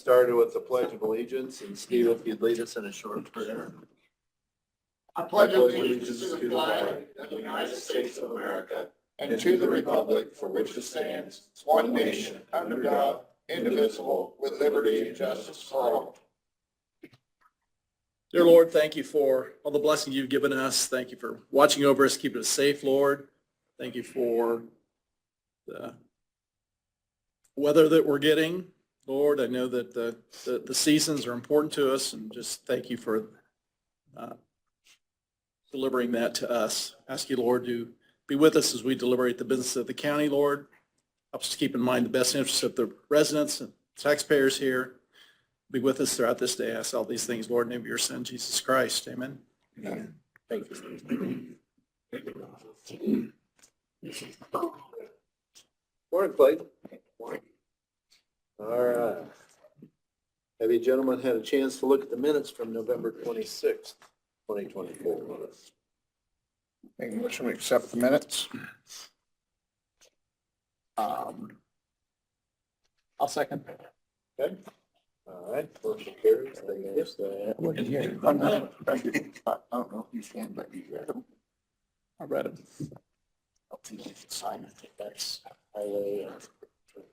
started with the Pledge of Allegiance, and Steve, if you'd lead us in a short prayer. I pledge allegiance to the flag of the United States of America and to the republic for which it stands, one nation, under God, indivisible, with liberty and justice for all. Dear Lord, thank you for all the blessings you've given us. Thank you for watching over us, keeping us safe, Lord. Thank you for the weather that we're getting. Lord, I know that the seasons are important to us, and just thank you for delivering that to us. Ask you, Lord, to be with us as we deliberate the business of the county, Lord. Help us to keep in mind the best interests of the residents and taxpayers here. Be with us throughout this day. I ask all these things, Lord, in the name of your Son, Jesus Christ. Amen. Amen. Thank you. Morning, Clayton. All right. Have you gentlemen had a chance to look at the minutes from November 26th, 2024? Make a motion to accept the minutes. I'll second. Okay. All right, motion carries. Thank you. Look at here. I don't know if you can, but you read them. I read it. I don't think you can sign it. That's Highway and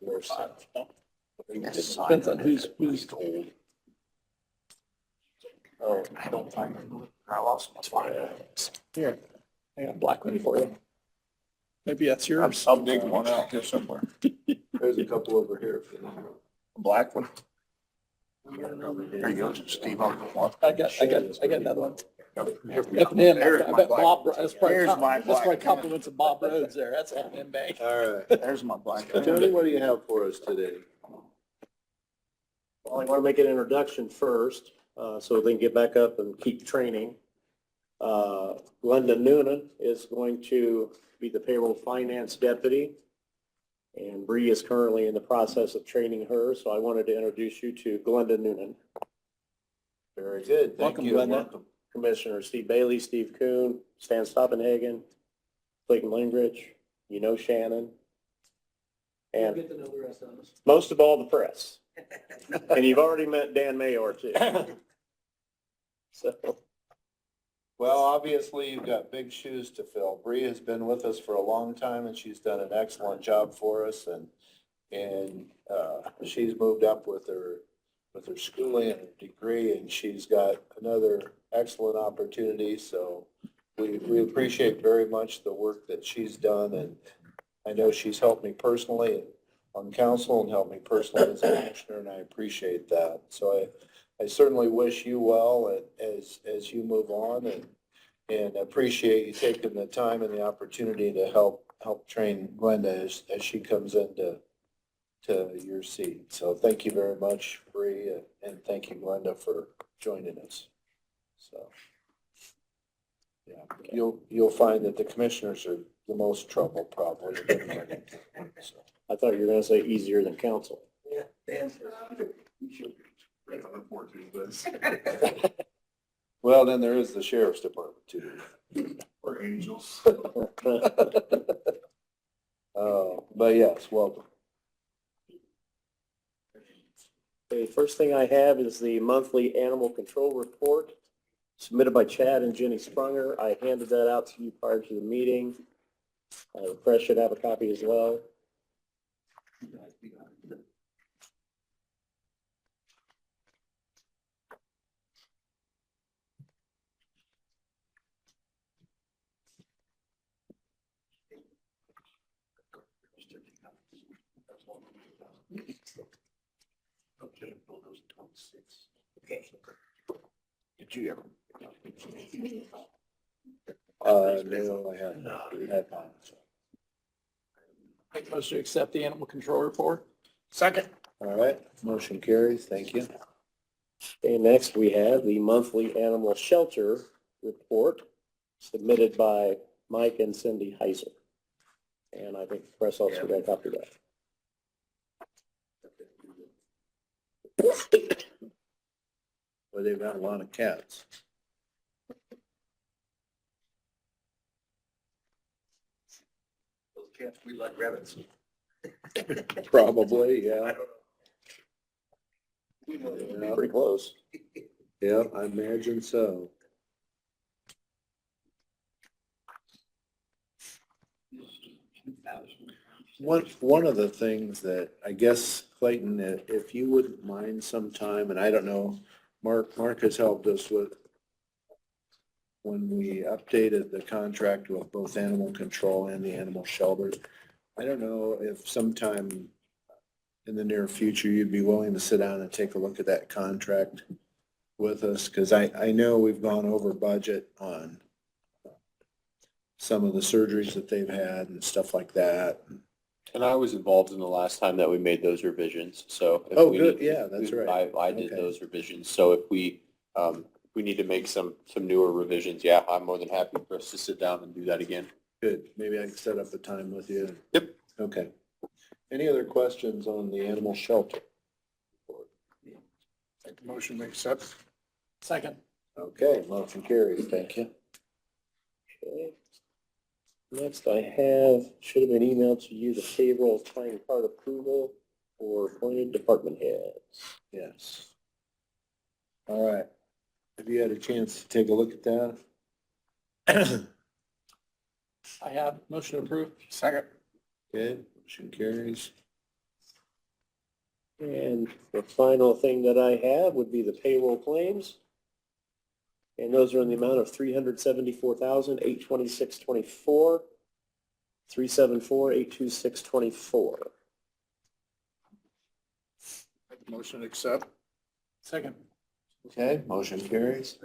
your side. Depends on who's old. Oh, I don't find it. I lost my spot. here. I got a black one for you. Maybe that's yours. I'll dig one out here somewhere. there's a couple over here. A black one. There you go, Steve. I'll go one. I got another one. There's I my bet black. Bob, that's There's my probably black. compliments of Bob Rhodes there. That's F&M Bank. All right. There's my black. Tony, what do you have for us today? Well, I want to make an introduction first, so they can get back up and keep training. Glenda Noonan is going to be the payroll finance deputy, and Bree is currently in the process of training her, so I wanted to introduce you to Glenda Noonan. Very good. Thank Welcome, you. Glenda. Welcome. Commissioner Steve Bailey, Steve Kuhn, Stan Stoppenhagen, Clayton Langridge, you know Shannon, and most of all, the press. And you've already met Dan Mayor too. So, Well, obviously, you've got big shoes to fill. Bree has been with us for a long time, and she's done an excellent job for us, and she's moved up with her schooling and her degree, and she's got another excellent opportunity. So we appreciate very much the work that she's done, and I know she's helped me personally on council and helped me personally as a commissioner, and I appreciate that. So I certainly wish you well as you move on, and appreciate you taking the time and the opportunity to help train Glenda as she comes into your seat. So thank you very much, Bree, and thank you, Glenda, for joining us. So, yeah, you'll find that the commissioners are the most trouble probably. So, I thought you were going to say easier than council. well, then there is the sheriff's department too. Or angels. But yes, welcome. The first thing I have is the monthly animal control report submitted by Chad and Jenny Sprunger. I handed that out to you prior to the meeting. The press should have a copy as well. Did you ever? No, I have not. Make a motion to accept the animal control report. Second. All right, motion carries. Thank you. Okay, next we have the monthly animal shelter report submitted by Mike and Cindy Heiser. And I think the press also got a copy of that. Well, they've got a lot of cats. Those cats, we like rabbits. Probably, yeah. Yeah, Pretty close. yeah, I imagine so. One of the things that I guess, Clayton, if you wouldn't mind sometime, and I don't know, Mark has helped us with when we updated the contract with both animal control and the animal shelters. I don't know if sometime in the near future, you'd be willing to sit down and take a look at that contract with us, because I know we've gone over budget on some of the surgeries that they've had and stuff like that. And I was involved in the last time that we made those revisions, so. if Oh, we good. need- Yeah, that's right. I did Okay. those revisions, so if we need to make some newer revisions, yeah, I'm more than happy for us to sit down and do that again. Good. Maybe I can set up a time with you. Yep. Okay. Any other questions on the animal shelter? Make the motion to accept. Second. Okay, motion carries. Thank you. Okay. Next I have, should have been emailed to you, the payroll time card approval for appointed department heads. Yes. All right. Have you had a chance to take a look at that? I have motion approved. Second. Okay, motion carries. And the final thing that I have would be the payroll claims. And those are in the amount of $374,826.24, $374,826.24. Make the motion to accept. Second. Okay, motion carries.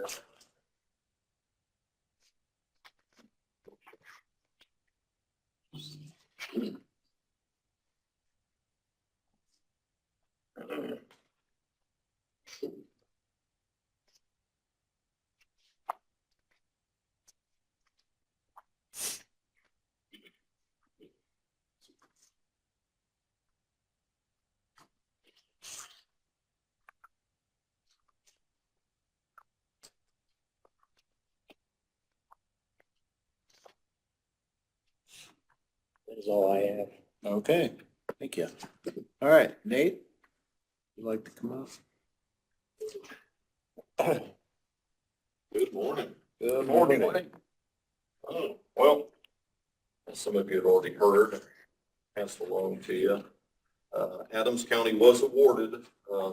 That is all I have. Okay, thank you. All right, Nate, you'd like to come up? Good morning. Good Morning. Oh, well, as some of you have already heard, passed along to you, Adams County was awarded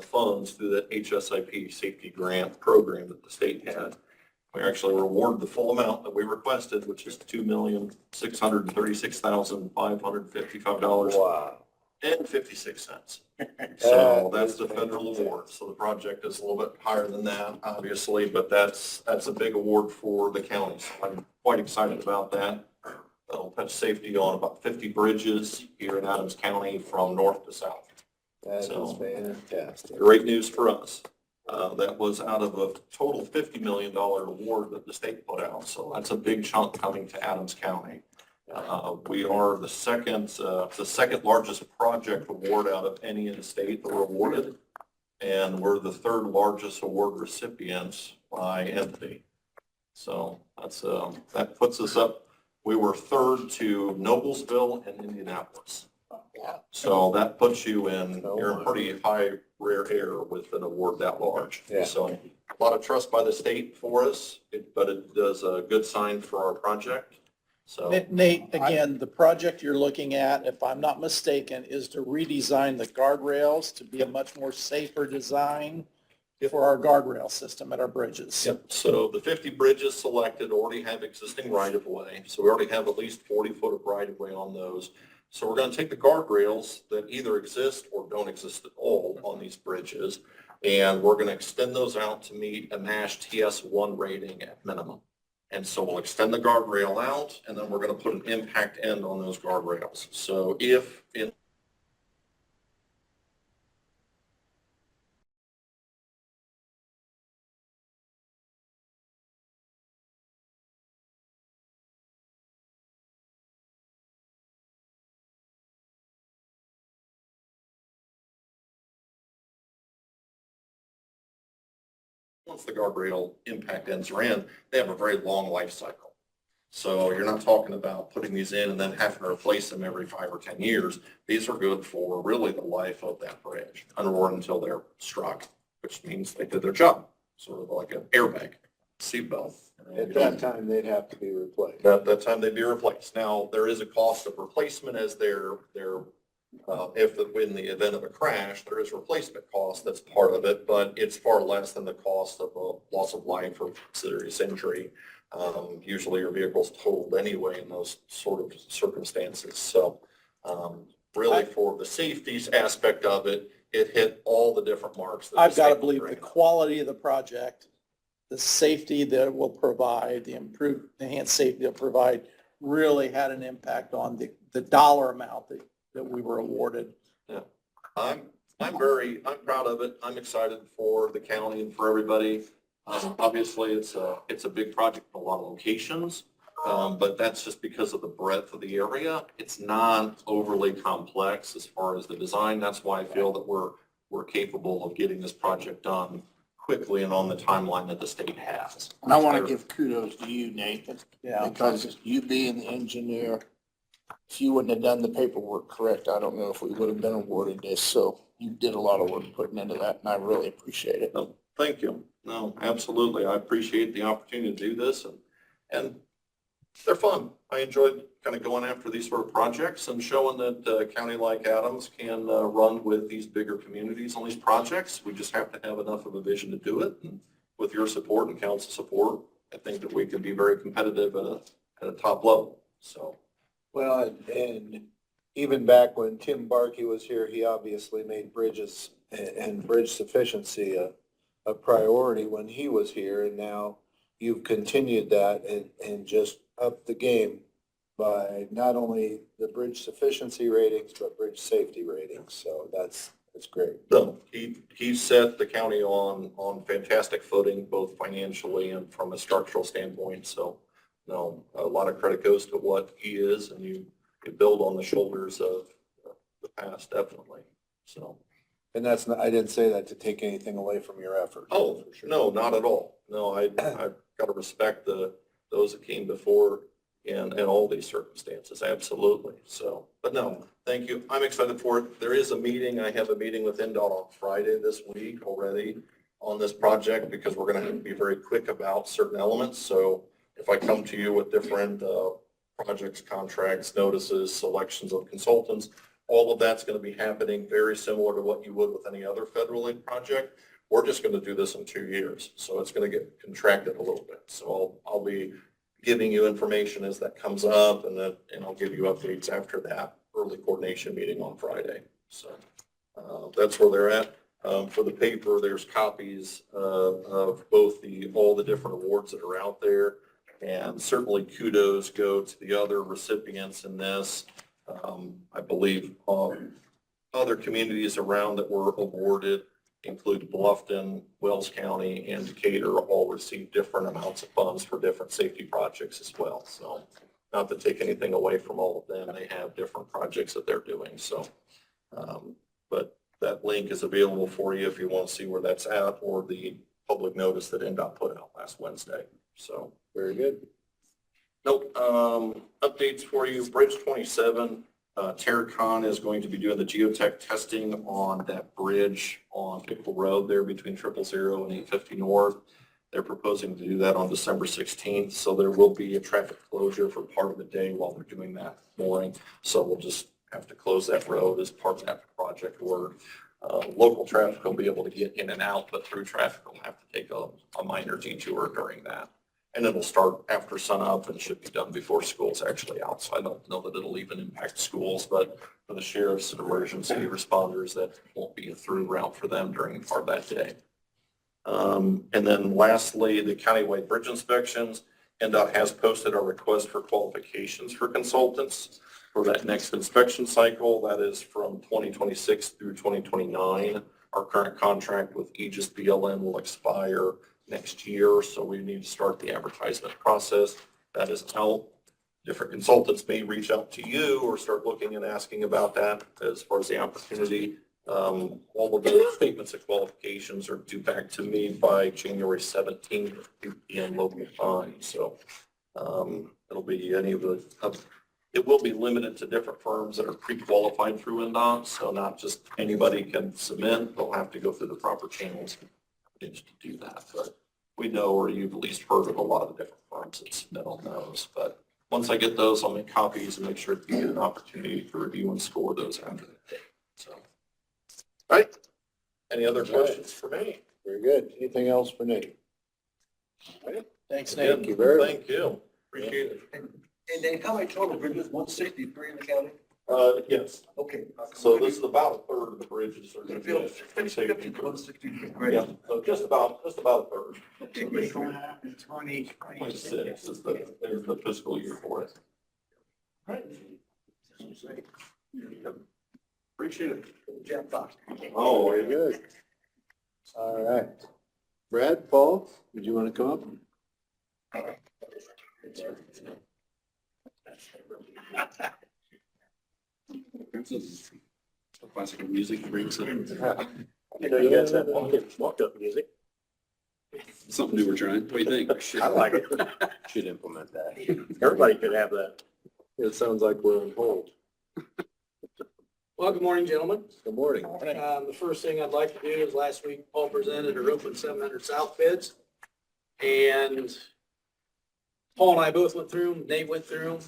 funds through the HSIP safety grant program that the state had. We actually were awarded the full amount that we requested, which is $2,636,555.56. Wow. So that's the federal award. So the project is a little bit higher than that, obviously, but that's a big award for the county. So I'm quite excited about that. That'll touch safety on about 50 bridges here in Adams County from north to south. That is So- fantastic. Great news for us. That was out of a total $50 million award that the state put out. So that's a big chunk coming to Adams County. We are the second largest project award out of any in the state that were awarded. And we're the third largest award recipients by entity. So that puts us up. We were third to Noblesville and Indianapolis. So that puts you you're in pretty high rare air with an award that large. Yeah. So a lot of trust by the state for us, but it does a good sign for our project. So Nate, again, the project you're looking at, if I'm not mistaken, is to redesign the guardrails to be a much more safer design for our guardrail system at our bridges. Yep, so the 50 bridges selected already have existing right-of-way, so we already have at least 40 foot of right-of-way on those. So we're going to take the guardrails that either exist or don't exist at all on these bridges, and we're going to extend those out to meet a NASH TS1 rating at minimum. And so we'll extend the guardrail out, and then we're going to put an impact end on those guardrails. So if in once the guardrail impact ends are in, they have a very long life cycle. So you're not talking about putting these in and then having to replace them every 5 or 10 years. These are good for really the life of that bridge or until they're struck. which means they did their job, sort of like an airbag, seatbelt. At that time, they'd have to be replaced. At that time, they'd be replaced. Now, there is a cost of replacement as in the event of a crash, there is replacement cost that's part of it, but it's far less than the cost of a loss of life or serious injury. Usually your vehicle's totaled anyway in those sort of circumstances. So really for the safety aspect of it, it hit all the different marks. that the I've got to state believe the ran. quality of the project, the safety that it will provide, the enhanced safety it'll provide really had an impact on the dollar amount that we were awarded. I'm proud of it. I'm excited for the county and for everybody. Obviously, it's a big project in a lot of locations, but that's just because of the breadth of the area. It's not overly complex as far as the design. That's why I feel that we're capable of getting this project done quickly and on the timeline that the state has. And I want to give kudos to you, Nathan, Yeah. because you being the engineer, if you wouldn't have done the paperwork correct, I don't know if we would have been awarded this. So you did a lot of work putting into that, and I really appreciate it. No, thank you. No, absolutely. I appreciate the opportunity to do this and they're fun. I enjoyed kind of going after these sort of projects and showing that a county like Adams can run with these bigger communities on these projects. We just have to have enough of a vision to do it. And with your support and council support, I think that we can be very competitive at a top level. So. Well, and even back when Tim Barkey was here, he obviously made bridges and bridge sufficiency a priority when he was here. And now you've continued that and just upped the game by not only the bridge sufficiency ratings, but bridge safety ratings. So that's great. No, he set the county on fantastic footing, both financially and from a structural standpoint. So, no, a lot of credit goes to what he is, and you build on the shoulders of the past, definitely. So. And that's not, I didn't say that to take anything away from your effort. Oh, no, not at all. No, I've got to respect those that came before in all these circumstances, absolutely. So, but no, thank you. I'm excited for it. There is a meeting. I have a meeting with NDOT on Friday this week already on this project because we're going to have to be very quick about certain elements. So if I come to you with different projects, contracts, notices, selections of consultants, all of that's going to be happening very similar to what you would with any other federal aid project. We're just going to do this in 2 years. So it's going to get contracted a little bit. So I'll be giving you information as that comes up, and I'll give you updates after that early coordination meeting on Friday. So that's where they're at. For the paper, there's copies of both all the different awards that are out there, and certainly kudos go to the other recipients in this. I believe other communities around that were awarded include Bluffton, Wells County, and Decatur all received different amounts of funds for different safety projects as well. So not to take anything away from all of them, they have different projects that they're doing. So, but that link is available for you if you want to see where that's at, or the public notice that NDOT put out last Wednesday. So Very good. nope. Updates for you. Bridge 27. Terracon is going to be doing the geotech testing on that bridge on Pickle Road there between 000 and 850 North. They're proposing to do that on December 16th. So there will be a traffic closure for part of the day while they're doing that mooring. So we'll just have to close that road as part of that project work. Local traffic will be able to get in and out, but through traffic will have to take a minor detour during that. And it'll start after sunup and should be done before school's actually out. So I don't know that it'll even impact schools, but for the sheriffs and emergency responders, that won't be a through route for them during part of that day. And then lastly, the countywide bridge inspections. NDOT has posted our request for qualifications for consultants for that next inspection cycle. That is from 2026 through 2029. Our current contract with Aegis BLM will expire next year, so we need to start the advertisement process. That is out. Different consultants may reach out to you or start looking and asking about that as far as the opportunity. All of the statements of qualifications are due back to me by January 17th at 2 p.m. local time. So it'll be it will be limited to different firms that are pre-qualified through NDOT, so not just anybody can submit. They'll have to go through the proper channels is to do that. But we know, or you've at least heard of a lot of the different firms that submit on those. But once I get those, I'll make copies and make sure that you get an opportunity to review and score those after the day. So, all right. Any other questions for me? Very good. Anything else for Nate? Thanks, Nate. Thank you very much. Thank you. Appreciate it. And then how many total bridges? 163 in the county? Yes. Okay. So this is about a third of the bridges are going to be. 163. Great. Yeah, so just about a third. 26 is there's the fiscal year for it. Appreciate it. Jeff Fox. Oh, Very good. All right. Brad, Paul, did you want to come up? Classical music brings it. You know, you guys have walk-up music. Something new we're trying. What do you think? I like it. Should implement that. Everybody could have that. It sounds like we're on hold. Well, good morning, gentlemen. Good morning. The first thing I'd like to do is last week Paul presented our open 700 South bids. And Paul and I both went through them, Nate went through them,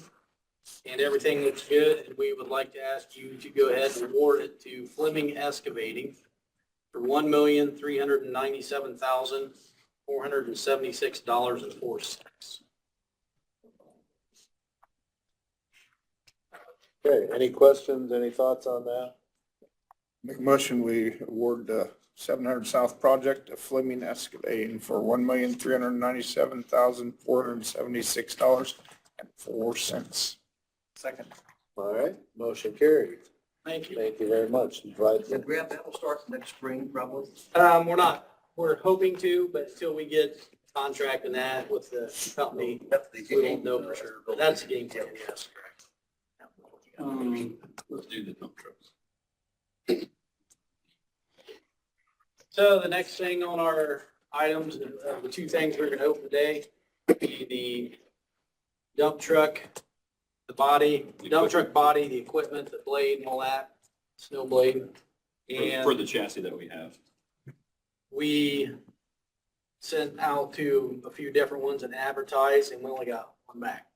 and everything looks good. And we would like to ask you to go ahead and award it to Fleming Excavating for $1,397,476.04. Okay, any questions, any thoughts on that? Make a motion, we award the 700 South project to Fleming Excavating for $1,397,476.04. Second. All right, motion carried. Thank you. Thank you very much. Right. The grant that will start next spring, probably. We're hoping to, but until we get contract and that with the company, we won't know for sure, but that's a game changer, yes. Let's do the dump trucks. So the next thing on our items, the two things we're gonna open today, would be the dump truck, the body, dump truck body, the equipment, the blade and all that, snow blade. For And the chassis that we have. we sent out to a few different ones and advertised, and we only got one back.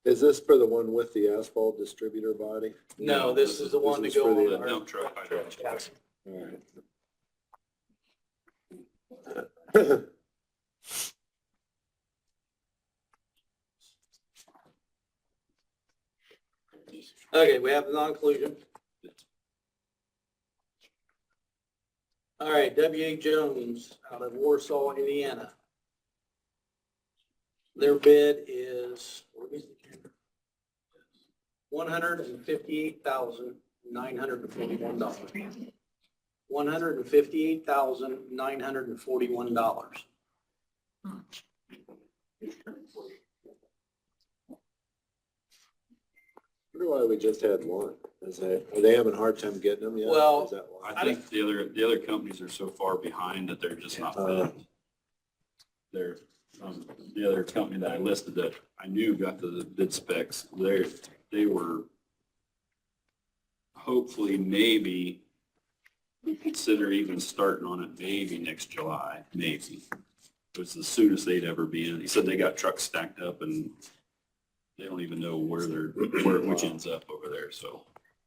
Is this for the one with the asphalt distributor body? No, this is the one to This is go for on the our dump truck. Yes. All right. Okay, we have the non-collusion. All right, W.A. Jones out of Warsaw, Indiana. Their bid is $158,941. $158,941. I wonder why we just had one. Are they having a hard time getting them yet? Well, Is that why? I think the other companies are so far behind that they're just not fit. They're, the other company that I listed that I knew got the bid specs, they were hopefully maybe consider even starting on it maybe next July, maybe. It was the soonest they'd ever be in. He said they got trucks stacked up and they don't even know which ends up over there, so.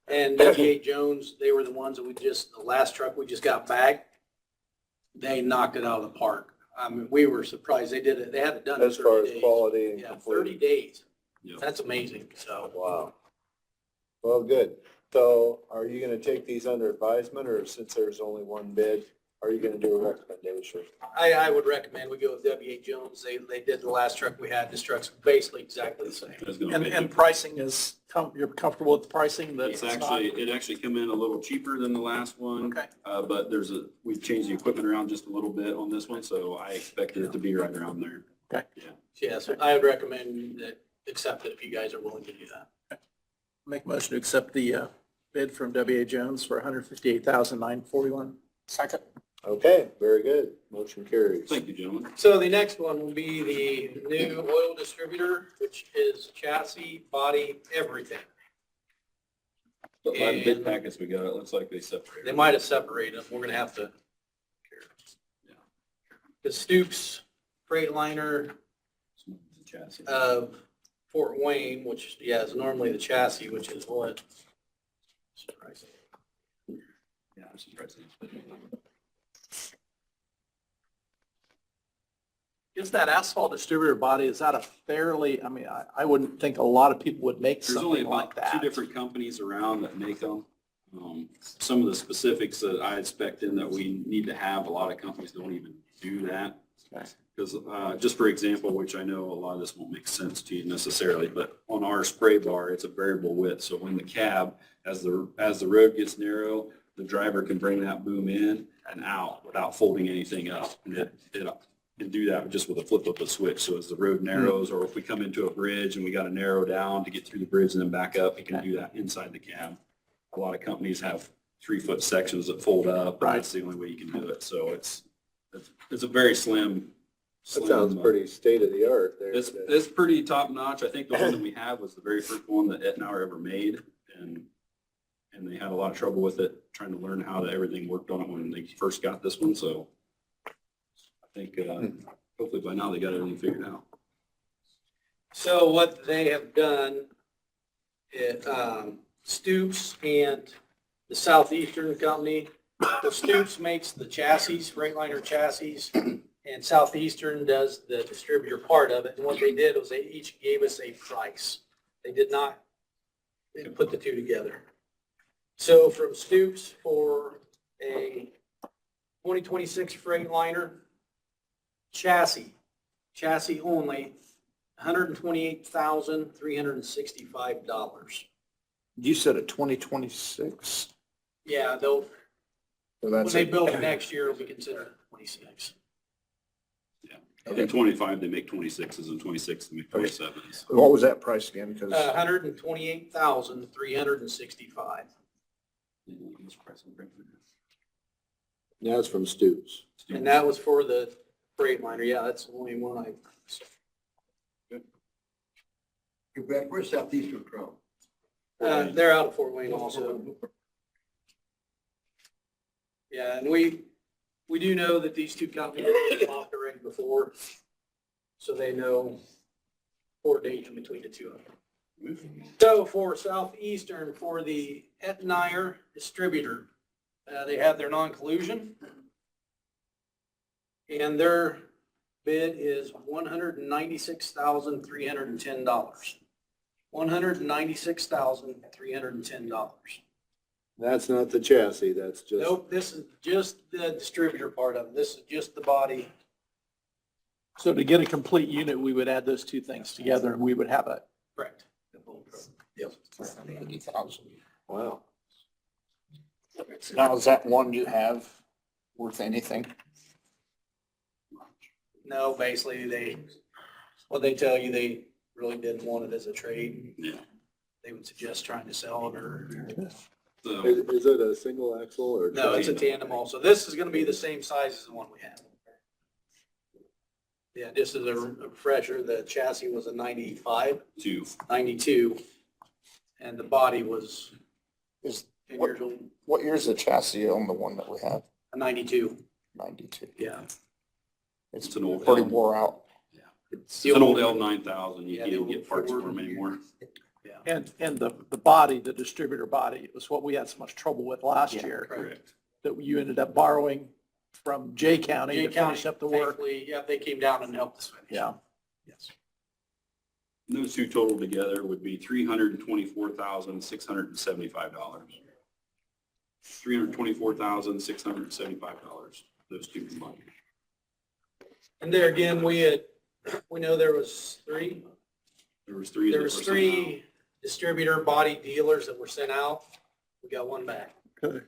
And W.A. Jones, they were the ones that the last truck we just got back, they knocked it out of the park. I mean, we were surprised. They did it. They haven't done it in As far 30 as days. quality and Yeah, 30 complete. days. Yeah. That's amazing. So Wow. Well, good. So are you gonna take these under advisement, or since there's only one bid, are you gonna do a recommendation? I would recommend we go with W.A. Jones. They did the last truck we had. This truck's basically exactly the same. It's gonna And, make and it- pricing is, you're comfortable with the pricing? That It's not- actually, it actually come in a little cheaper than the last one. Okay. But we've changed the equipment around just a little bit on this one, so I expected it to be right around there. Okay. Yeah. Yes, I would recommend that, accept it if you guys are willing to do that. Make a motion to accept the bid from W.A. Jones for $158,941. Second. Okay, very good. Motion carries. Thank you, gentlemen. So the next one will be the new oil distributor, which is chassis, body, everything. But by the bid And- packets we got, it looks like they separated. They might have separated them. We're gonna have to. The Stoops Freightliner The chassis. of Fort Wayne, which, yeah, is normally the chassis, which is what? Yeah, I'm surprised. Is that asphalt distributor body, is that a fairly, I mean, I wouldn't think a lot of people would make There's only something like about two that. different companies around that make them. Some of the specifics that I expect in that we need to have, a lot of companies don't even do that. Okay. Because, just for example, which I know a lot of this won't make sense to you necessarily, but on our spray bar, it's a variable width. So when the cab, as the road gets narrow, the driver can bring that boom in and out without folding anything up. And it can do that just with a flip of a switch. So as the road narrows, or if we come into a bridge and we got to narrow down to get through the bridge and then back up, it can do that inside the cab. A lot of companies have 3-foot sections that fold up. Right. That's the only way you can do it. So it's a very slim. That sounds pretty state of the art there. It's pretty top notch. I think the one that we have was the very first one that Etnauer ever made, and they had a lot of trouble with it, trying to learn how everything worked on it when they first got this one. So I think hopefully by now they got everything figured out. So what they have done, Stoops and the Southeastern Company, the Stoops makes the chassis, Freightliner chassis, and Southeastern does the distributor part of it. And what they did was they each gave us a price. They didn't put the two together. So from Stoops for a 2026 Freightliner chassis only, $128,365. You said a 2026? Yeah, they'll, So when that's they it. build it next year, it'll be considered 26. In 25, they make 26s, and 26, they make 27s. What was that price again? Because 128,365. That's from Stoops. And that was for the Freightliner. Yeah, that's the only one Where's Southeastern from? they're out of Fort Wayne also. Yeah, and we do know that these two companies have operated before, so they know coordination between the two of them. So for Southeastern, for the Etnire distributor, they have their non-collusion. And their bid is $196,310. $196,310. That's not the chassis, that's just. Nope, this is just the distributor part of it. This is just the body. So to get a complete unit, we would add those two things together and we would have a, Correct. Yep. Wow. now is that one you have worth anything? No, basically what they tell you, they really didn't want it as a trade. Yeah. They would suggest trying to sell it or, So, Is it a single axle or? no, it's a tandem also. This is gonna be the same size as the one we have. Yeah, just as a refresher, the chassis was a 95, 92, and the body was Is 10 years old, what year's the chassis on the one that we have? a 92, 92. yeah. It's an old Pretty L. wore out. It's an old L9000. You Yeah, the can't old get parts for Ford. them anymore. and the body, the distributor body, it was what we had so much trouble with last year. Correct. That you ended up borrowing from Jay County Jay to finish County, up the work. thankfully, yeah, they came down and helped us finish. Yeah. Yes. And those two total together would be $324,675. $324,675, those two combined. And there again, we know there was three There was three. that were sent out. distributor body dealers that were sent out. We got one back. Okay.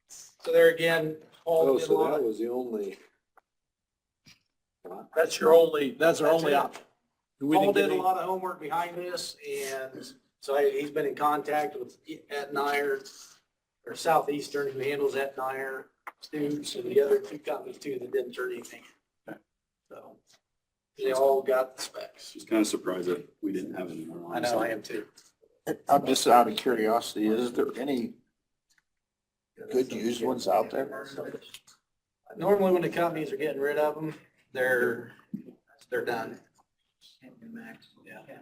So there again, Paul Oh, did a so lot that of, was the only. That's our only That's option. it. We Paul didn't get did a any- lot of homework behind this, and so he's been in contact with Etnire, or Southeastern, who handles Etnire, Stoops, and the other two companies too that didn't turn anything in. So they all got the specs. Just kind of surprised that we didn't have any more. I know, I am too. I'm just out of curiosity, is there any good used ones out there? Normally when the companies are getting rid of them, they're done. Yeah.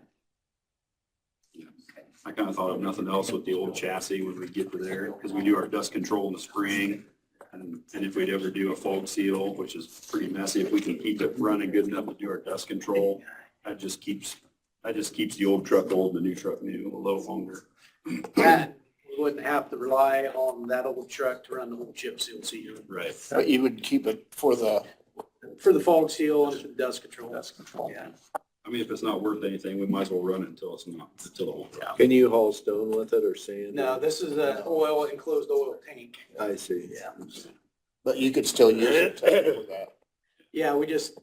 I kind of thought of nothing else with the old chassis when we get to there, because we do our dust control in the spring. And if we'd ever do a fog seal, which is pretty messy, if we can keep it running good enough to do our dust control, that just keeps the old truck old and the new truck new a little longer. And we wouldn't have to rely on that old truck to run the whole chip seal season. Right. But you would keep it for the For the fog seal and for the dust control. dust control? Yeah. I mean, if it's not worth anything, we might as well run it until it's not, until the whole truck. Can you haul stone with it or sand? No, this is an oil, enclosed oil tank. I see. Yeah. But you could still use it for that. Yeah, we just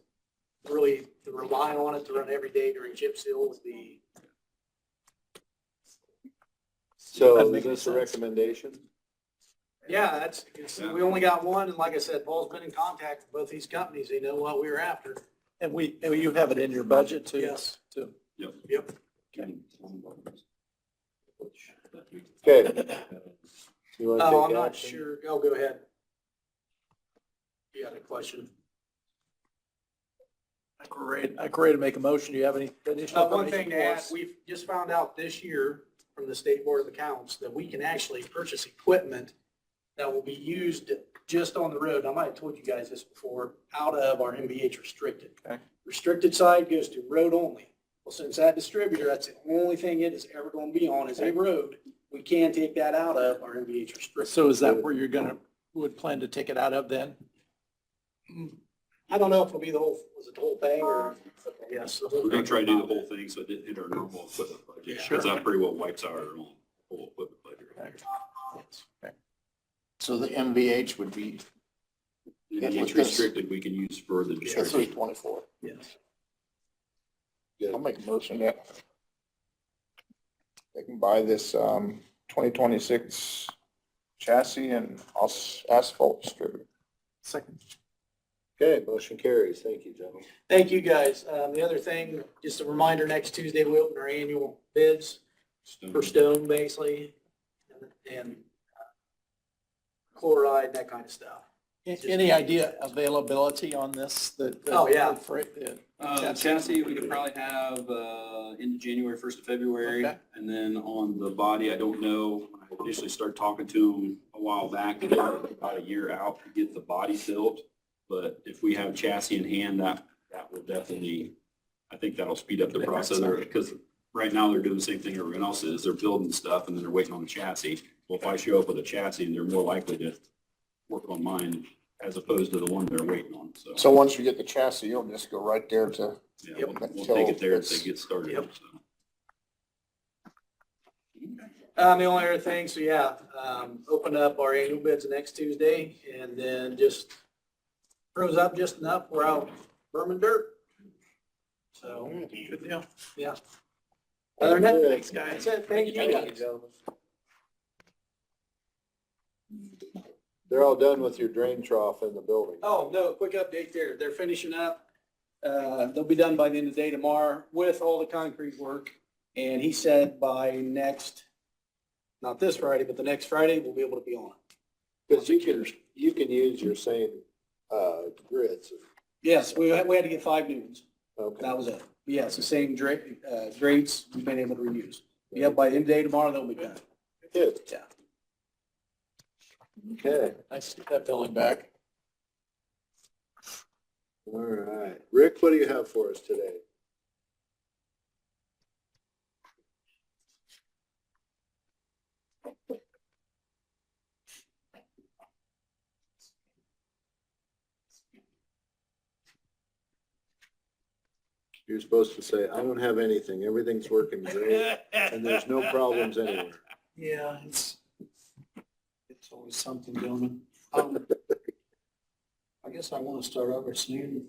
really rely on it to run every day during chip seal would be, So is this a recommendation? yeah, we only got one. And like I said, Paul's been in contact with both these companies. They know what we were after. And you have it in your budget too? Yes. Too. Yep. Okay. You wanna Oh, I'm take not action? sure. Oh, go ahead. You got a question? I could ready to make a motion. Do you have any additional One information thing to for add, us? we've just found out this year from the State Board of Accounts that we can actually purchase equipment that will be used just on the road. I might have told you guys this before, out of our MVH restricted. Okay. Restricted side goes to road only. Well, since that distributor, that's the only thing it is ever going to be on is a road, we can take that out of our MVH restricted. So is that where would plan to take it out of then? I don't know if it'll be was it the whole thing or, yes. the whole We're gonna thing. try to do the whole thing so it didn't hit our normal equipment budget, because that pretty well wipes out our whole equipment budget. So the MVH would be If with it's this- restricted, we can use for the the district. 324. Yes. I'll make a motion that they can buy this 2026 chassis and asphalt distributor. Second. Okay, motion carries. Thank you, gentlemen. Thank you, guys. The other thing, just a reminder, next Tuesday, we open our annual bids for stone, basically, and chloride, that kind of stuff. Any idea availability on this? Oh, yeah. Chassis, we could probably have, into January, 1st of February. Okay. And then on the body, I don't know, I initially started talking to them a while back, about a year out to get the body built. But if we have chassis in hand, that will definitely, I think that'll speed up the process. Because right now they're doing the same thing everyone else is. They're building stuff and then they're waiting on the chassis. Well, if I show up with a chassis, they're more likely to work on mine as opposed to the one they're waiting on, so. So once you get the chassis, you'll just go right there to, Yeah, Yep. we'll take it there if they get started. Yep. so. The only other thing, so yeah, open up our annual bids next Tuesday, and then just froze up just enough, we're out burning dirt. So, Good deal. yeah. Other than that, Thanks, guys. that's it. Thank you, guys. gentlemen. They're all done with your drain trough in the building. Oh, no, quick update there. They're finishing up. They'll be done by the end of the day tomorrow with all the concrete work. And he said by not this Friday, but the next Friday, we'll be able to be on it. Because you can use your same, grids. Yes, we had to get 5 new ones. Okay. That was it. Yeah, it's the same grates we've been able to reuse. Yeah, by the end of the day tomorrow, they'll be done. Good. Yeah. Okay. Nice to get that building back. All right. Rick, what do you have for us today? You're supposed to say, I don't have anything. Everything's working great and there's no problems anywhere. Yeah, it's always something, gentlemen. I guess I want to start over soon.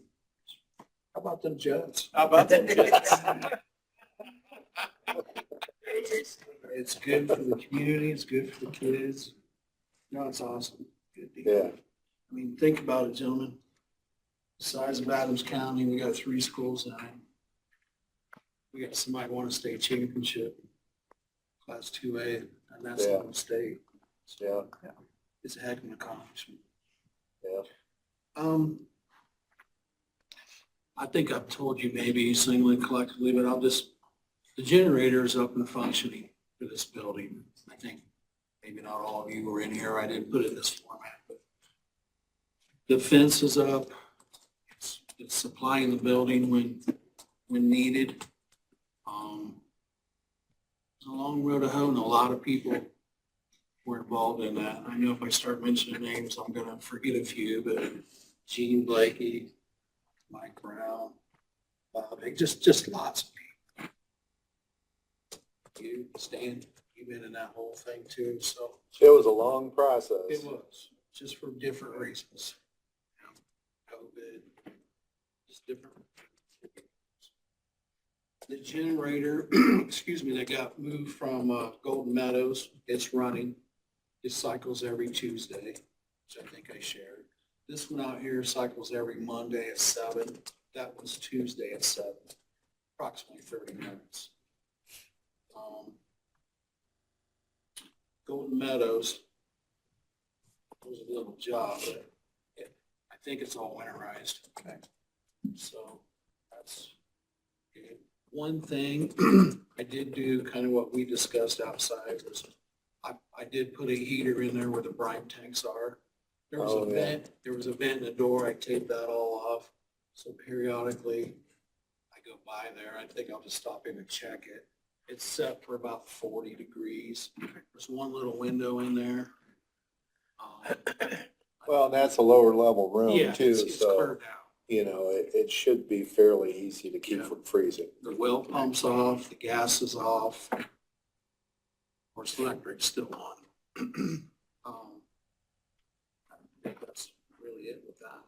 How about them Jets? How about them Jets? It's good for the community, it's good for the kids. No, it's awesome. Good deal. Yeah. I mean, think about it, gentlemen. The size of Adams County, we got 3 schools now. We got somebody who won a state championship. Class 2A, and that's the Yeah. whole state. Yeah, It's a heck of an accomplishment. yeah. I think I've told you maybe singly, collectively, but the generator is up and functioning for this building. I think maybe not all of you were in here. I didn't put it in this format, but the fence is up. It's supplying the building when needed. It's a long road to hoe, and a lot of people were involved in that. I know if I start mentioning names, I'm gonna forget a few, but Gene Blakey, Mike Brown, Bob, just lots of people. You, Stan, you've been in that whole thing too, so It was a long process. it was, just for different reasons. COVID, just different. The generator, excuse me, that got moved from Golden Meadows, it's running. It cycles every Tuesday, which I think I shared. This one out here cycles every Monday at 7. That one's Tuesday at 7, approximately 30 minutes. Golden Meadows was a little job, but I think it's all winterized. Okay. So that's good. One thing I did do, kind of what we discussed outside, was I did put a heater in there where the brine tanks are. There was a vent in the door. I taped that all off. So periodically I go by there. I think I'll just stop in and check it. It's set for about 40 degrees. There's one little window in there. Well, and that's a lower level room Yeah, too, it's so, curved out. it should be fairly easy to keep Yeah. from freezing. The well pump's off, the gas is off. Of course, electric's still on. I think that's really it with that.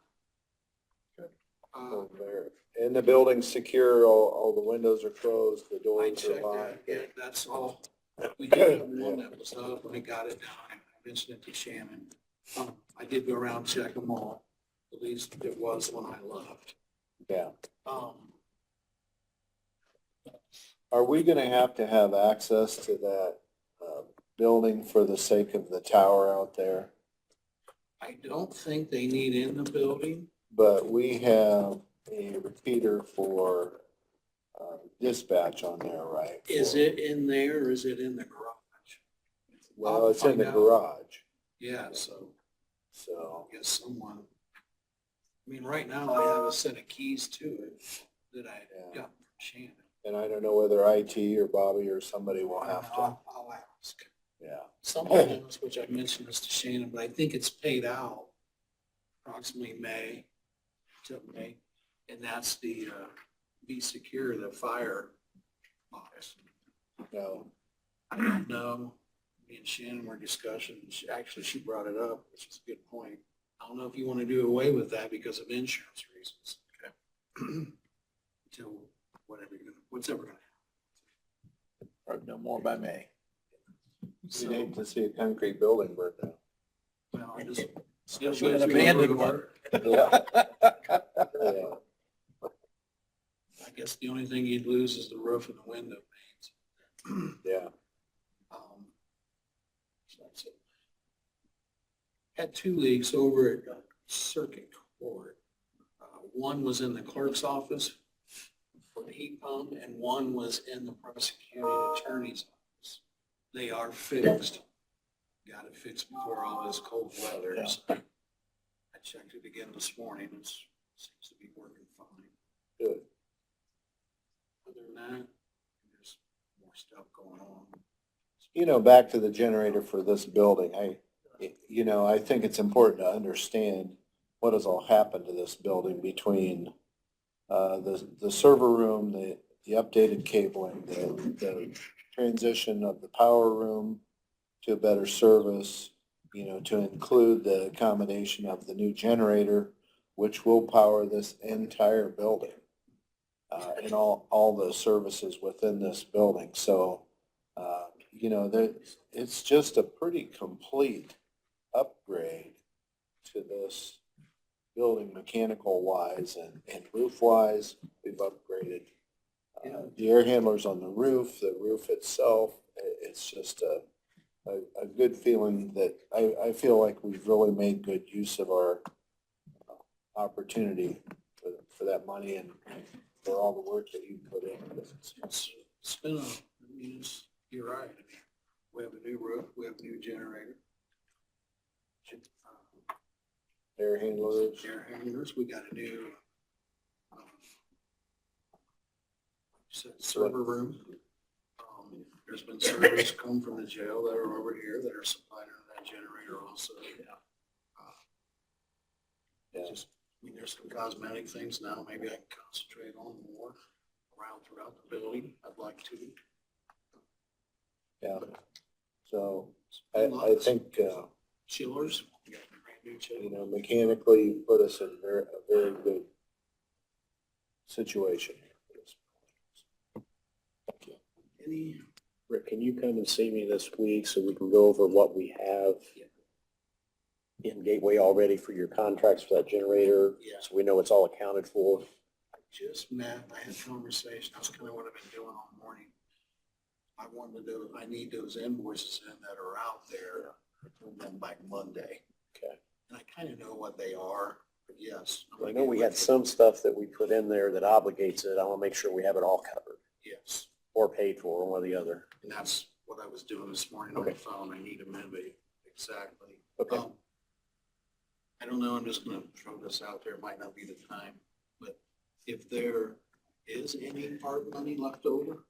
Over there. And the building's secure, all the windows are closed, the I doors are checked locked. that, yeah, that's all. We did have one that was up, and I got it done. I mentioned it to Shannon. I did go around, check them all. At least it was when I left. Yeah. Um, Are we gonna have to have access to that, building for the sake of the tower out there? I don't think they need in the building. But we have a repeater for, dispatch on there, right? Is it in there or is it in the garage? Well, I'll it's in find the out. garage, Yeah, so so, I guess someone, I mean, right now I have a set of keys to it that I Yeah. got from Shannon. and I don't know whether IT or Bobby or somebody will have to, I'll ask. yeah. Someone else, which I mentioned this to Shannon, but I think it's paid out approximately May, till May. And that's the, Be Secure, the fire box. No, I don't know. Me and Shannon were discussing, she brought it up, which is a good point. I don't know if you want to do away with that because of insurance reasons. Okay. Until what's ever gonna happen. probably no more by May. So, You'd hate to see a concrete building burn down. well, I just. Still an abandoned one. Yeah. Yeah. I guess the only thing you'd lose is the roof and the window panes. Yeah, So that's it. Had 2 leaks over at Circuit Court. One was in the clerk's office for the heat pump, and one was in the prosecuting attorney's office. They are fixed. Got it fixed before all this cold weather. So I checked it again this morning. It seems to be working fine. good. Other than that, there's more stuff going on. Back to the generator for this building, I think it's important to understand what has all happened to this building between, the server room, the updated cabling, the transition of the power room to a better service, to include the combination of the new generator, which will power this entire building, and all the services within this building. So, it's just a pretty complete upgrade to this building mechanical wise and roof wise. We've upgraded the air handlers on the roof itself, it's just a good feeling that I feel like we've really made good use of our opportunity for that money and for all the work that you put in. It's been you're right. I mean, we have a new roof, we have a new generator. Air handlers. Air handlers, we got a new server room. There's been servers come from the jail that are over here that are supplied under that generator also. Just, I mean, there's some cosmetic things now, maybe I can concentrate on more around throughout the building. I'd like to. Yeah. So I think, Chillers, we got a brand new chiller. mechanically you put us in a very good situation. Any, Rick, can you come and see me this week so we can go over what we have in Gateway already for your contracts for that generator? Yeah. So we know it's all accounted for. I just met, I had a conversation, that's kind of what I've been doing all morning. I wanted to do, I need those invoices in that are out there, bring them back Monday. Okay. And I kind of know what they are, but yes. I'm I gonna know get we with had you. some stuff that we put in there that obligates it. I want to make sure we have it all covered Yes, or paid for, one or the other. and that's what I was doing this morning on the Okay. phone. I need a minute, exactly. Okay. I don't know, I'm just gonna throw this out there, it might not be the time, but if there is any park money left over,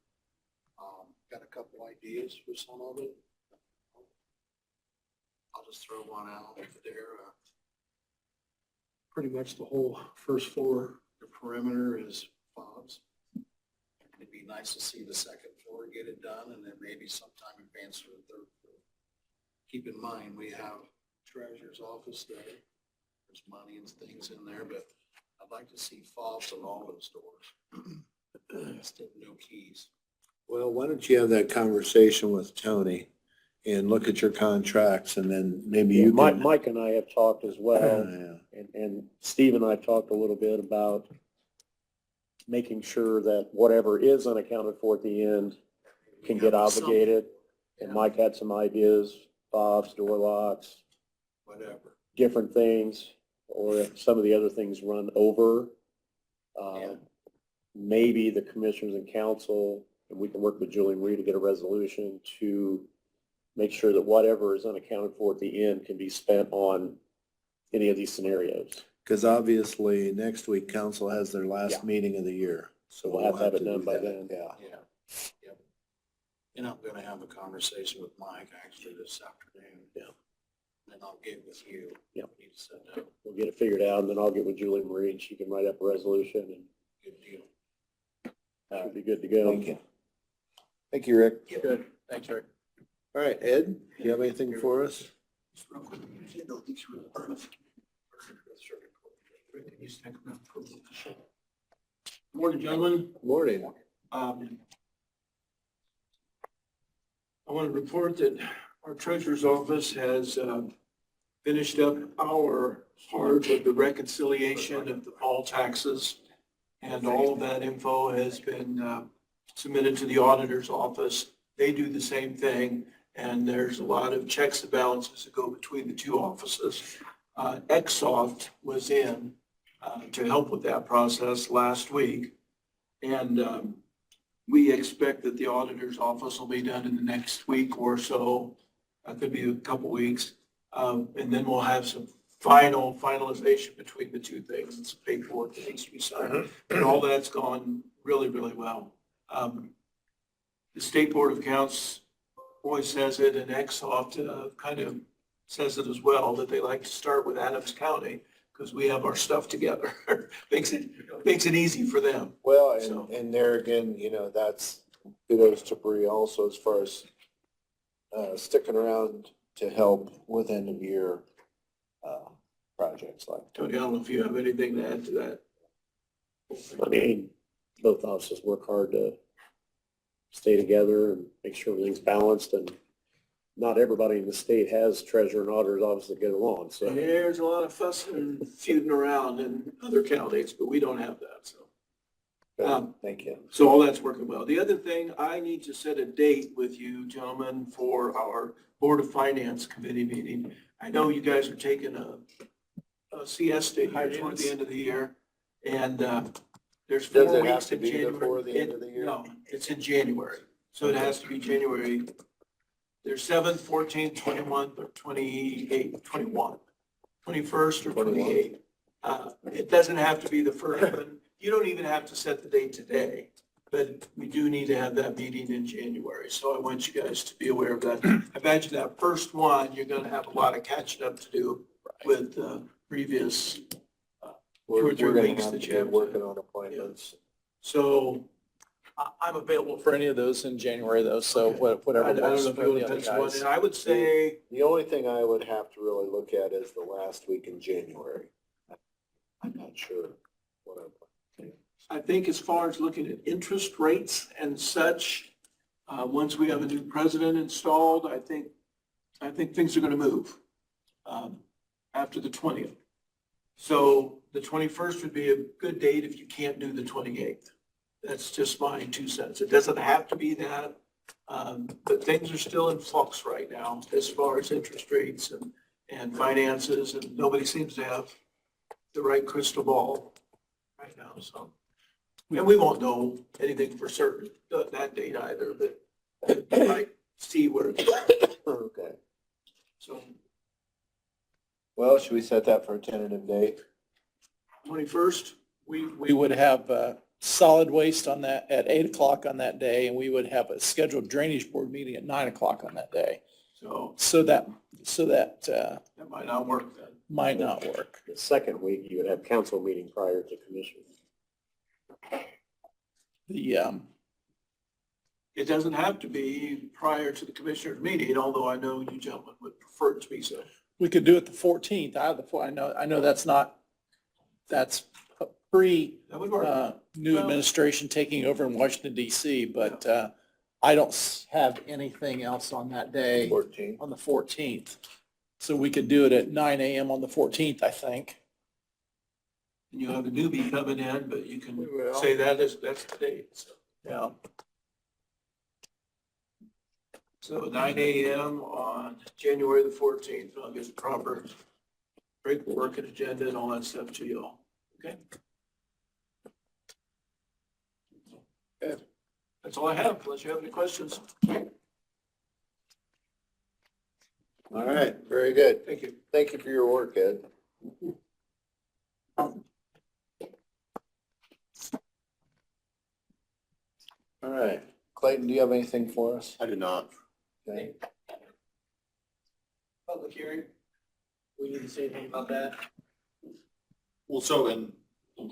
got a couple ideas for some of it. I'll just throw one out there. Pretty much the whole first floor, the perimeter is fobs. It'd be nice to see the second floor get it done and then maybe sometime advance to the third floor. Keep in mind, we have treasurer's office there. There's money and things in there, but I'd like to see fobs on all those doors. Still no keys. Well, why don't you have that conversation with Tony and look at your contracts and then maybe you can. Mike and I have talked as well. Yeah. And Steve and I talked a little bit about making sure that whatever is unaccounted for at the end can get obligated. And Mike had some ideas, fobs, door locks, Whatever. different things, or if some of the other things run over, maybe the commissioners and council, and we can work with Julie Marie to get a resolution to make sure that whatever is unaccounted for at the end can be spent on any of these scenarios. Because obviously next week council has their last meeting of the year. So We'll have to have it do done by that. then. Yeah. Yeah. Yep. And I'm gonna have a conversation with Mike actually this afternoon. Yeah. Then I'll get with you. Yep. We need to sit down. We'll get it figured out, and then I'll get with Julie Marie, and she can write up a resolution, and Good deal. should be good to go. Thank you. Thank you, Rick. Good. Thanks, Rick. All right, Ed, do you have anything for us? Just real quick, you know, these were the permits. Rick, can you stack them up for me? Morning, gentlemen. Morning. I want to report that our treasurer's office has finished up our part of the reconciliation of all taxes. And all of that info has been submitted to the auditor's office. They do the same thing. And there's a lot of checks and balances that go between the two offices. Exsoft was in to help with that process last week. And we expect that the auditor's office will be done in the next week or so. Could be a couple weeks. And then we'll have some finalization between the two things and some paperwork that needs to be signed. And all that's gone really, really well. The State Board of Accounts always says it, and Exsoft kind of says it as well, that they like to start with Adams County because we have our stuff together. Makes it easy for them. Well, So- and there again, that's kudos to Bree also as far as sticking around to help with end of year projects like. Tony, I don't know if you have anything to add to that. I mean, both offices work hard to stay together and make sure everything's balanced, and not everybody in the state has treasurer and auditor's office that get along, so. There's a lot of fussing and feuding around in other counties, but we don't have that, so. Thank you. So all that's working well. The other thing, I need to set a date with you gentlemen for our Board of Finance Committee meeting. I know you guys are taking a siesta here toward the end of the year, and there's Does 4 it have weeks to in be January. before the end of the year? No, it's in January, so it has to be January. There's 7th, 14th, 21st, or 28th, 21, 21st or 28th. It doesn't have to be the first one. You don't even have to set the date today, but we do need to have that meeting in January. So I want you guys to be aware of that. I imagine that first one, you're going to have a lot of catching up to do with previous. We're 2 or 3 gonna weeks have that to you get have. working on appointments. So I'm available for any of those in January though, so Okay. whatever. I don't know works if for you want the to other pick one. guys. And I would say, The only thing I would have to really look at is the last week in January. I'm not sure what I'm. I think as far as looking at interest rates and such, once we have a new president installed, I think things are going to move after the 20th. So the 21st would be a good date if you can't do the 28th. That's just my 2 cents. It doesn't have to be that, but things are still in flux right now as far as interest rates and finances, and nobody seems to have the right crystal ball right now, so. And we won't know anything for certain that date either, but you might see where it's going. Okay. So Well, should we set that for a tentative date? 21st, We would have solid waste on that at 8 o'clock on that day, and we would have a scheduled drainage board meeting at 9 o'clock on that day. so So that that might not work then. might not work. The second week, you would have council meeting prior to commission. The, It doesn't have to be prior to the commissioner's meeting, although I know you gentlemen would prefer it to be so. we could do it the 14th. I know that's pre, That would work. new Well- administration taking over in Washington DC, but, I don't have anything else on that day, 14. on the 14th. So we could do it at 9 AM on the 14th, I think. And you have a newbie coming in, but you We can will. say that's the date. So. Yeah. So 9 AM on January the 14th, I'll get the proper paperwork and agenda and all that stuff to you all, okay? Okay. That's all I have, unless you have any questions. All right, very good. Thank you. Thank you for your work, Ed. All right, Clayton, do you have anything for us? I do not. Okay. Public hearing. We need to say anything about that? Well, so, and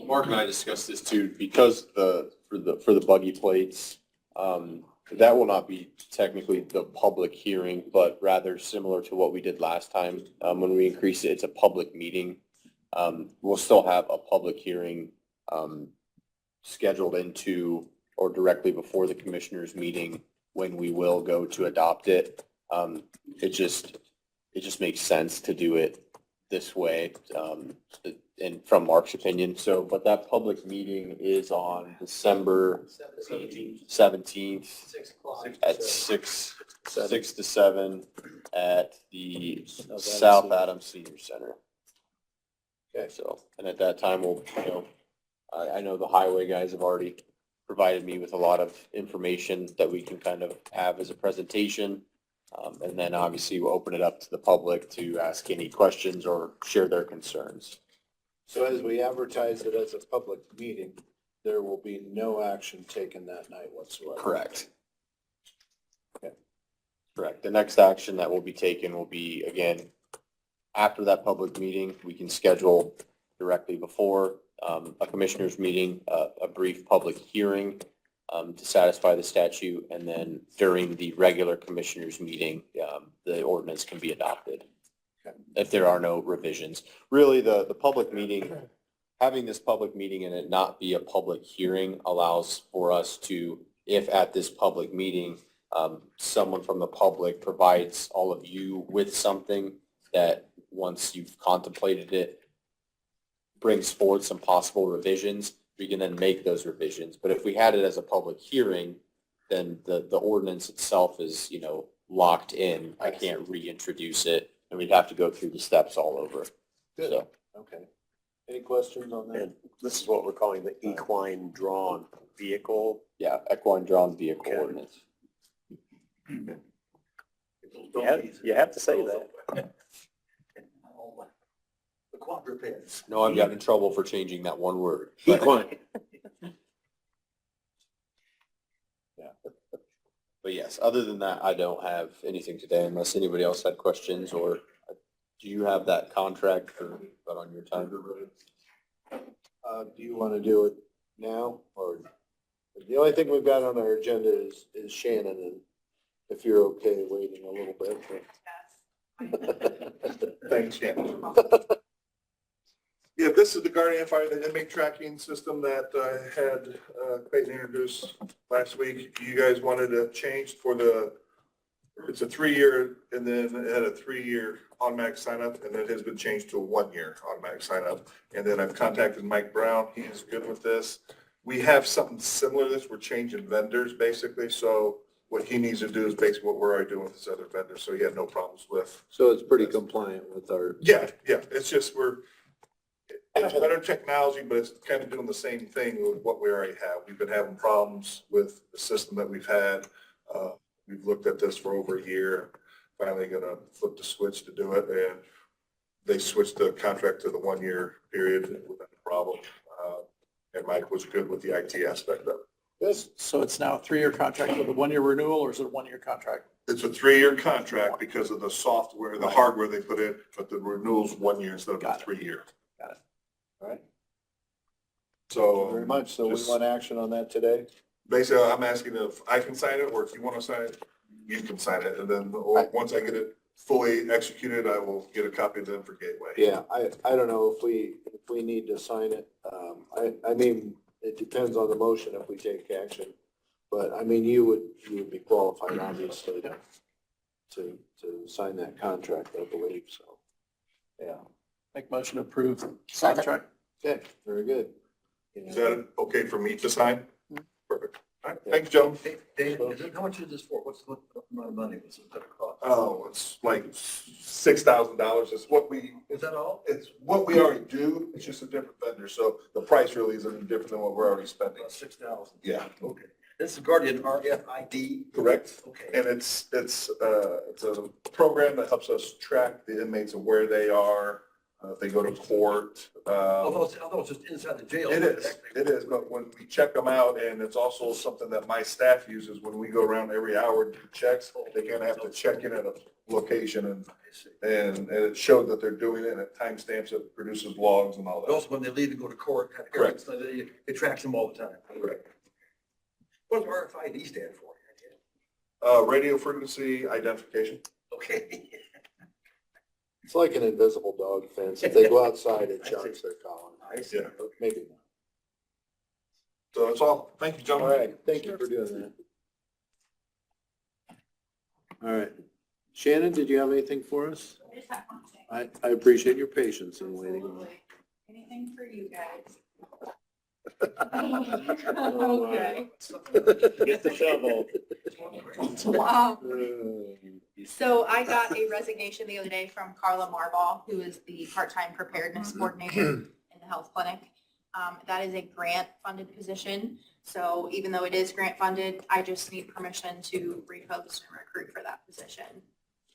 Mark and I discussed this too, because for the buggy plates, that will not be technically the public hearing, but rather similar to what we did last time. When we increased it, it's a public meeting. We'll still have a public hearing, scheduled into or directly before the commissioners meeting when we will go to adopt it. It just makes sense to do it this way, and from Mark's opinion. So, but that public meeting is on December 17th 6 o'clock. at 6 to 7 at the South South Adams Adams Senior Center. Okay. So, and at that time, we'll, I know the highway guys have already provided me with a lot of information that we can kind of have as a presentation. And then obviously we'll open it up to the public to ask any questions or share their concerns. So as we advertise it as a public meeting, there will be no action taken that night whatsoever. Correct. Okay. Correct. The next action that will be taken will be, again, after that public meeting, we can schedule directly before a commissioners meeting, a brief public hearing to satisfy the statute, and then during the regular commissioners meeting, the ordinance can be adopted if there are no revisions. Really, the public meeting, having this public meeting and it not be a public hearing allows for us to, if at this public meeting, someone from the public provides all of you with something that once you've contemplated it, brings forward some possible revisions, we can then make those revisions. But if we had it as a public hearing, then the ordinance itself is, locked in. I can't reintroduce it, and we'd have to go through the steps all over. Good. So, Okay. Any questions on that? And this is what we're calling the equine drawn vehicle. yeah, equine drawn vehicle Okay. ordinance. You have to say that. The quadrupeds. No, I've gotten in trouble for changing that one word. but- Equine. But yes, other than that, I don't have anything today unless anybody else had questions, or do you have that contract for, that on your time? Do you want to do it now, or the only thing we've got on our agenda is Shannon, and if you're okay waiting a little bit. Thanks, Shannon. Yeah, this is the Guardian Fire, the inmate tracking system that I had Clayton introduce last week. You guys wanted to change for it's a 3-year, and then it had a 3-year automatic sign up, and it has been changed to a 1-year automatic sign up. And then I've contacted Mike Brown. He is good with this. We have something similar to this. We're changing vendors basically. So what he needs to do is basically what we're already doing with this other vendor. So he had no problems with. So it's pretty compliant with our. Yeah. It's just it's better technology, but it's kind of doing the same thing with what we already have. We've been having problems with the system that we've had. We've looked at this for over a year. Finally gonna flip the switch to do it, and they switched the contract to the 1-year period without a problem. And Mike was good with the IT aspect of it. Yes. So it's now a 3-year contract with a 1-year renewal, or is it a 1-year contract? It's a 3-year contract because of the software, the hardware they put in, but the renewal's 1 year instead of a Got it. 3-year. All right. So. Thank you very much. So we just- want action on that today? Basically, I'm asking if I can sign it, or if you want to sign it, you can sign it. And then once I get it fully executed, I will get a copy of them for Gateway. Yeah, I don't know if we need to sign it. I mean, it depends on the motion if we take action. But I mean, you would be qualified obviously to sign that contract, I believe, so. Yeah. Make motion to approve the contract. Okay, very good. Is that okay for me to sign? Perfect. All right, thanks, Joe. Dave, how much is this for? What amount of money was it gonna cost? Oh, it's like $6,000. Is that all? It's what we already do. It's just a different vendor. So the price really isn't different than what we're already spending. About 6,000. Yeah, Okay. This is Guardian RFID. correct. Okay. And it's a program that helps us track the inmates and where they are, if they go to court. Although it's just inside the jail. It is, but when we check them out, and it's also something that my staff uses when we go around every hour and do checks, they kind of have to check in at a location, and it showed that they're doing it, and it timestamps it, produces logs and all But that. also when they leave and go to court. Correct. So it tracks them all the time. Correct. What does RFID stand for? Radio frequency identification. Okay. It's like an invisible dog fence. If they go outside, it charts their collar. I see. Yeah. Maybe not. So that's all. Thank you, All gentlemen. right, thank you for doing that. All right. Shannon, did you have anything for us? I just have one thing. I appreciate your patience in waiting. Absolutely. Anything for you guys. Okay. Get the shovel. So I got a resignation the other day from Carla Marval, who is the part-time preparedness coordinator in the health clinic. That is a grant-funded position. So even though it is grant-funded, I just need permission to repost and recruit for that position.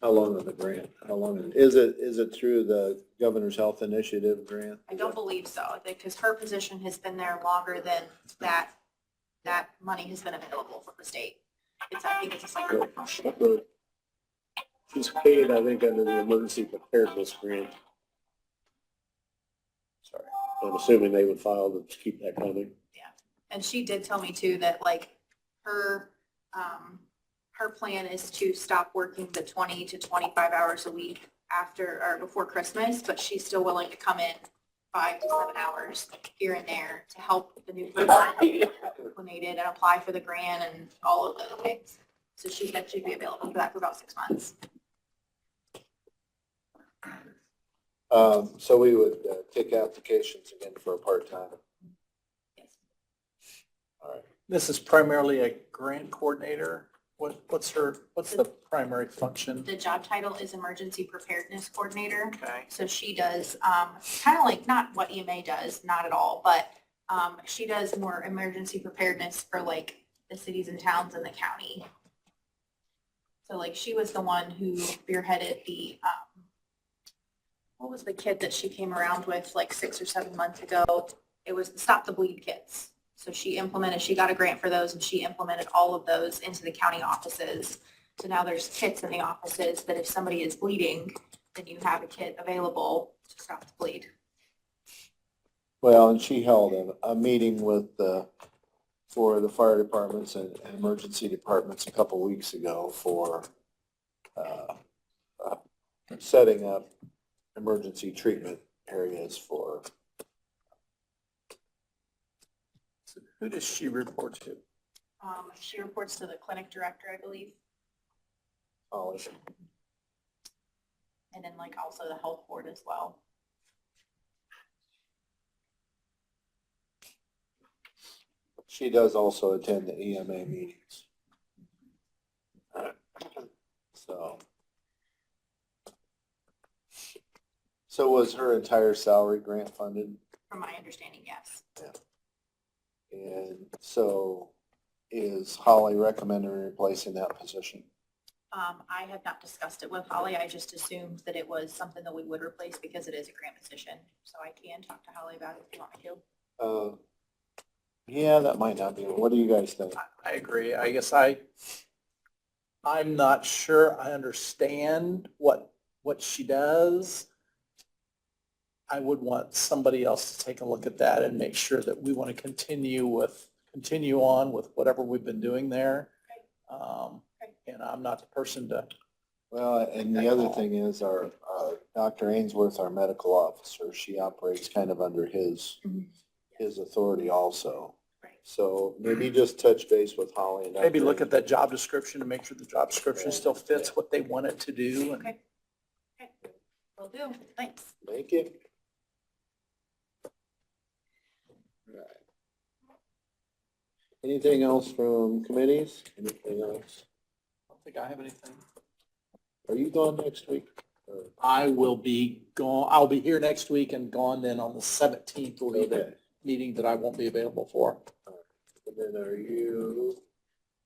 How long is the grant? How long is it through the Governor's Health Initiative grant? I don't believe so, because her position has been there longer than that money has been available from the state. I think it's like. She's paid, I think, under the emergency preparedness grant. Sorry. I'm assuming they would file to keep that coming. And she did tell me too that like her plan is to stop working the 20 to 25 hours a week after or before Christmas, but she's still willing to come in 5 to 7 hours here and there to help the new person get acclimated and apply for the grant and all of those things. So she said she'd be available for that for about 6 months. So we would take applications again for a part-time. Yes. This is primarily a grant coordinator. What's the primary function? The job title is Emergency Preparedness Coordinator. Okay. So she does, kind of like, not what EMA does, not at all, but, she does more emergency preparedness for like the cities and towns in the county. So like, she was the one who spearheaded the, what was the kit that she came around with like 6 or 7 months ago? It was the Stop the Bleed kits. So she got a grant for those and she implemented all of those into the county offices. So now there's kits in the offices that if somebody is bleeding, then you have a kit available to stop the bleed. Well, and she held a meeting with for the fire departments and emergency departments a couple weeks ago for setting up emergency treatment areas for. Who does she report to? She reports to the clinic director, I believe, College. and then like also the health board as well. She does also attend the EMA meetings. So was her entire salary grant funded? From my understanding, yes. And so is Holly recommending replacing that position? I have not discussed it with Holly. I just assumed that it was something that we would replace because it is a grant position. So I can talk to Holly about it if you want me to. Yeah, that might not be. What do you guys think? I agree. I guess I'm not sure I understand what she does. I would want somebody else to take a look at that and make sure that we want to continue on with whatever we've been doing there. And I'm not the person to. Well, and the other thing is our Dr. Ainsworth, our medical officer, she operates kind of under his authority also. Right. So maybe just touch base with Holly and. Maybe look at that job description and make sure the job description still fits what they want it to do. And Okay. Okay. Will do. Thanks. Thank you. Right. Anything else from committees? Anything else? I don't think I have anything. Are you gone next week? Or- I will be gone. I'll be here next week and gone then on the 17th will be the Okay. meeting that I won't be available for. And then are you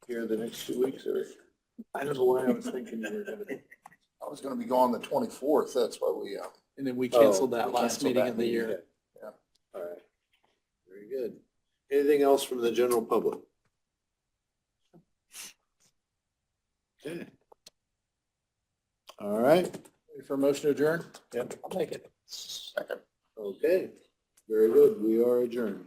here the next 2 weeks or? I don't know why I was thinking you were gonna be. I was gonna be gone the 24th, that's why we, And then we canceled Oh, that we last canceled meeting that of the meeting. year. Yeah. All right. Very good. Anything else from the general public? Okay. All right. Ready for a motion to adjourn? Yep. I'll make it. second. Okay. Very good. We are adjourned.